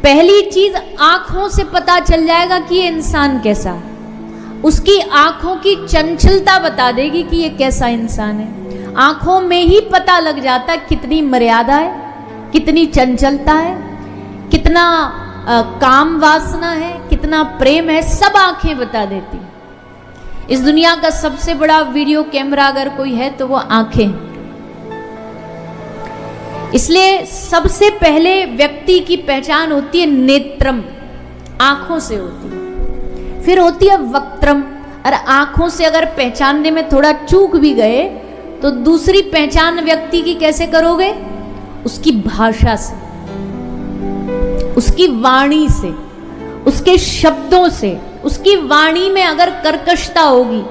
पहली चीज आंखों से पता चल जाएगा कि ये इंसान कैसा है। उसकी आंखों की चंचलता बता देगी कि ये कैसा इंसान है। आंखों में ही पता लग जाता है कितनी मर्यादा है, कितनी चंचलता है, कितना काम वासना है, कितना प्रेम है, सब आंखें बता देती। इस दुनिया का सबसे बड़ा वीडियो कैमरा अगर कोई है तो वो आंखें हैं। इसलिए सबसे पहले व्यक्ति की पहचान होती है नेत्रम, आंखों से होती है। फिर होती है वक्त्रम, और आंखों से अगर पहचानने में थोड़ा चूक भी गए तो दूसरी पहचान व्यक्ति की कैसे करोगे? उसकी भाषा से, उसकी वाणी से, उसके शब्दों से। उसकी वाणी में अगर कर्कशता होगी,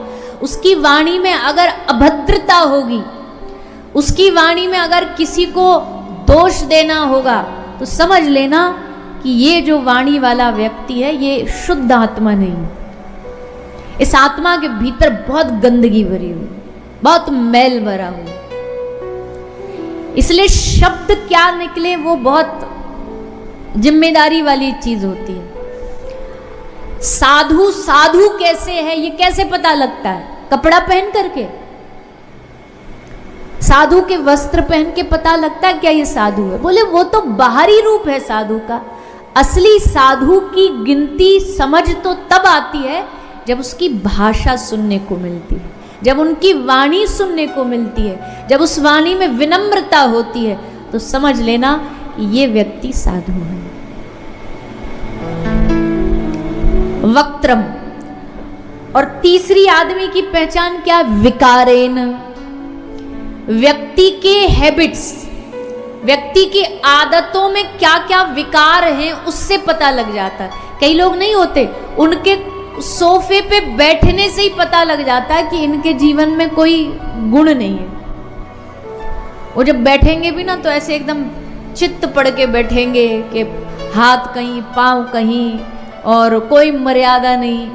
उसकी वाणी में अगर अभद्रता होगी, उसकी वाणी में अगर किसी को दोष देना होगा, तो समझ लेना कि ये जो वाणी वाला व्यक्ति है ये शुद्ध आत्मा नहीं। इस आत्मा के भीतर बहुत गंदगी भरी हुई, बहुत मैल भरा हुआ। इसलिए शब्द क्या निकले वो बहुत जिम्मेदारी वाली चीज होती है। साधु साधु कैसे है ये कैसे पता लगता है? कपड़ा पहन करके, साधु के वस्त्र पहन के पता लगता है क्या ये साधु है? बोले वो तो बाहरी रूप है साधु का। असली साधु की गिनती समझ तो तब आती है जब उसकी भाषा सुनने को मिलती है, जब उनकी वाणी सुनने को मिलती है, जब उस वाणी में विनम्रता होती है, तो समझ लेना ये व्यक्ति साधु है। वक्त्रम। और तीसरी आदमी की पहचान क्या? विकारेन। व्यक्ति के हैबिट्स, व्यक्ति की आदतों में क्या क्या विकार हैं उससे पता लग जाता है। कई लोग नहीं होते, उनके सोफे पे बैठने से ही पता लग जाता है कि इनके जीवन में कोई गुण नहीं है। वो जब बैठेंगे भी ना तो ऐसे एकदम चित्त पड़ के बैठेंगे कि हाथ कहीं, पांव कहीं, और कोई मर्यादा नहीं।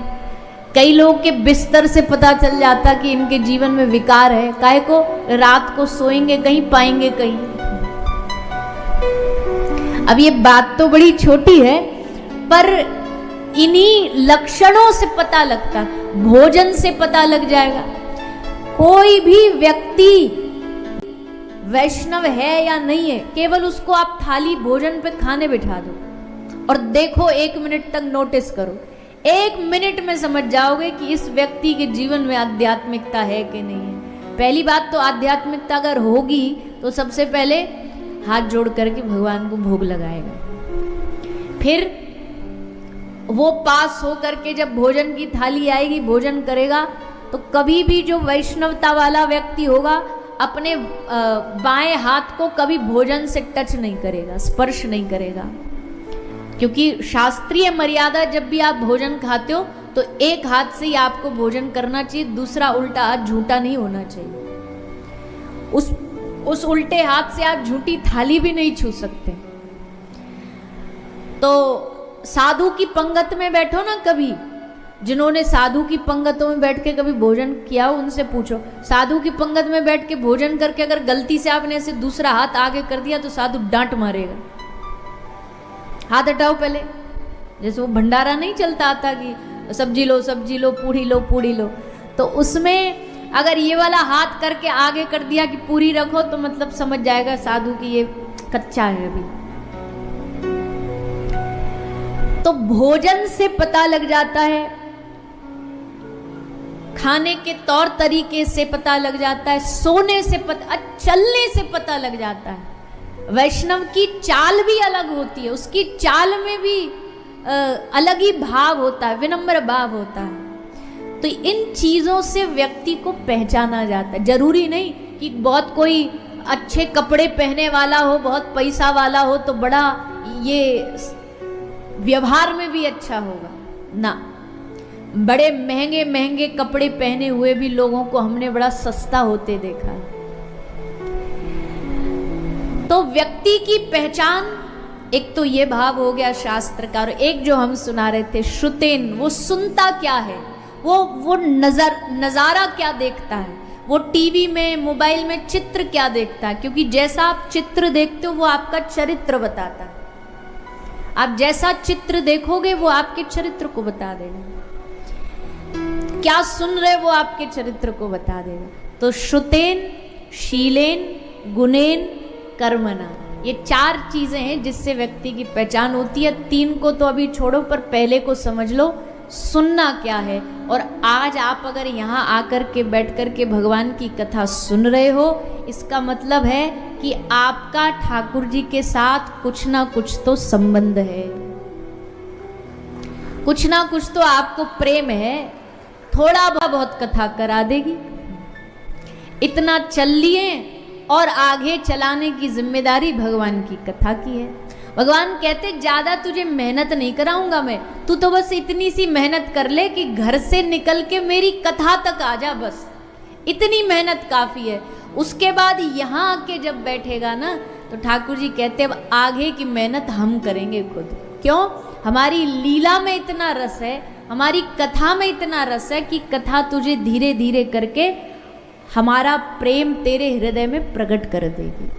कई लोग के बिस्तर से पता चल जाता कि इनके जीवन में विकार है। काहे को? रात को सोएंगे कहीं, पाएंगे कहीं। अब ये बात तो बड़ी छोटी है, पर इन्हीं लक्षणों से पता लगता, भोजन से पता लग जाएगा। कोई भी व्यक्ति वैष्णव है या नहीं है, केवल उसको आप थाली भोजन पे खाने बिठा दो और देखो, 1 मिनट तक नोटिस करो, 1 मिनट में समझ जाओगे कि इस व्यक्ति के जीवन में आध्यात्मिकता है कि नहीं है। पहली बात तो आध्यात्मिकता अगर होगी तो सबसे पहले हाथ जोड़ करके भगवान को भोग लगाएगा। फिर वो पास हो करके जब भोजन की थाली आएगी, भोजन करेगा, तो कभी भी जो वैष्णवता वाला व्यक्ति होगा अपने बाएं हाथ को कभी भोजन से टच नहीं करेगा, स्पर्श नहीं करेगा। क्योंकि शास्त्रीय मर्यादा, जब भी आप भोजन खाते हो तो एक हाथ से ही आपको भोजन करना चाहिए, दूसरा उल्टा हाथ झूठा नहीं होना चाहिए। उस उल्टे हाथ से आप झूठी थाली भी नहीं छू सकते। तो साधु की पंगत में बैठो ना, कभी जिन्होंने साधु की पंगतों में बैठ के कभी भोजन किया हो उनसे पूछो। साधु की पंगत में बैठ के भोजन करके अगर गलती से आपने ऐसे दूसरा हाथ आगे कर दिया तो साधु डांट मारेगा। हाथ हटाओ पहले। जैसे वो भंडारा नहीं चलता आता कि सब्जी लो, सब्जी लो, पूड़ी लो, पूड़ी लो, तो उसमें अगर ये वाला हाथ करके आगे कर दिया कि पूरी रखो, तो मतलब समझ जाएगा साधु कि ये कच्चा है अभी। तो भोजन से पता लग जाता है, खाने के तौर तरीके से पता लग जाता है, सोने से पता, चलने से पता लग जाता है। वैष्णव की चाल भी अलग होती है, उसकी चाल में भी अलग ही भाव होता है, विनम्र भाव होता है। तो इन चीज़ों से व्यक्ति को पहचाना जाता है। जरूरी नहीं कि बहुत कोई अच्छे कपड़े पहने वाला हो, बहुत पैसा वाला हो तो बड़ा ये व्यवहार में भी अच्छा होगा ना। बड़े महंगे महंगे कपड़े पहने हुए भी लोगों को हमने बड़ा सस्ता होते देखा है। तो व्यक्ति की पहचान, एक तो ये भाव हो गया शास्त्र का, और एक जो हम सुना रहे थे श्रुतेन, वो सुनता क्या है, वो नजारा क्या देखता है, वो टीवी में, मोबाइल में चित्र क्या देखता है। क्योंकि जैसा आप चित्र देखते हो वो आपका चरित्र बताता है। आप जैसा चित्र देखोगे वो आपके चरित्र को बता देगा, क्या सुन रहे वो आपके चरित्र को बता देगा। तो श्रुतेन, शीलेन, गुणेन, कर्मणा, ये 4 चीजें हैं जिससे व्यक्ति की पहचान होती है। 3 को तो अभी छोड़ो, पर पहले को समझ लो, सुनना क्या है। और आज आप अगर यहाँ आकर के बैठ कर के भगवान की कथा सुन रहे हो, इसका मतलब है कि आपका ठाकुर जी के साथ कुछ ना कुछ तो संबंध है, कुछ ना कुछ तो आपको प्रेम है। थोड़ा बहुत कथा करा देगी, इतना चल लिए और आगे चलाने की जिम्मेदारी भगवान की कथा की है। भगवान कहते ज्यादा तुझे मेहनत नहीं कराऊंगा मैं, तू तो बस इतनी सी मेहनत कर ले कि घर से निकल के मेरी कथा तक आ जा, बस इतनी मेहनत काफी है। उसके बाद यहाँ आके जब बैठेगा ना, तो ठाकुर जी कहते अब आगे की मेहनत हम करेंगे खुद। क्यों? हमारी लीला में इतना रस है, हमारी कथा में इतना रस है कि कथा तुझे धीरे धीरे करके हमारा प्रेम तेरे हृदय में प्रकट कर देगी।